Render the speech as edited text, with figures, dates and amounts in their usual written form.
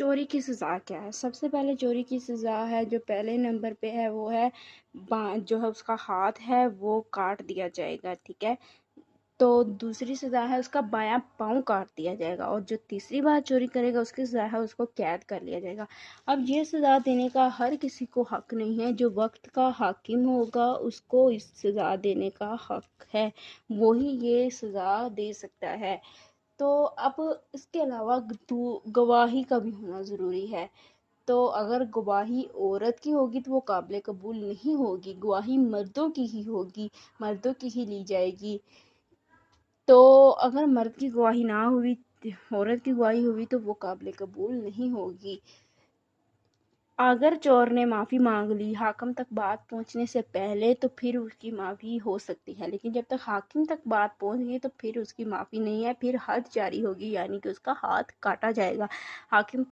چوری کی سزا کیا ہے؟ سب سے پہلے چوری کی سزا ہے جو پہلے نمبر پہ ہے وہ ہے جو ہے اس کا ہاتھ ہے وہ کاٹ دیا جائے گا، ٹھیک ہے۔ تو دوسری سزا ہے اس کا بایاں پاؤں کاٹ دیا جائے گا، اور جو تیسری بار چوری کرے گا اس کی سزا ہے اس کو قید کر لیا جائے گا۔ اب یہ سزا دینے کا ہر کسی کو حق نہیں ہے، جو وقت کا حاکم ہوگا اس کو اس سزا دینے کا حق ہے، وہی یہ سزا دے سکتا ہے۔ تو اب اس کے علاوہ گواہی کا بھی ہونا ضروری ہے۔ تو اگر گواہی عورت کی ہوگی تو وہ قابل قبول نہیں ہوگی، گواہی مردوں کی ہی ہوگی، مردوں کی ہی لی جائے گی۔ تو اگر مرد کی گواہی نہ ہوئی، عورت کی گواہی ہوئی تو وہ قابل قبول نہیں ہوگی۔ اگر چور نے معافی مانگ لی حاکم تک بات پہنچنے سے پہلے تو پھر اس کی معافی ہو سکتی ہے، لیکن جب تک حاکم تک بات پہنچ گئی تو پھر اس کی معافی نہیں ہے، پھر حد جاری ہوگی، یعنی کہ اس کا ہاتھ کاٹا جائے گا۔ حاکم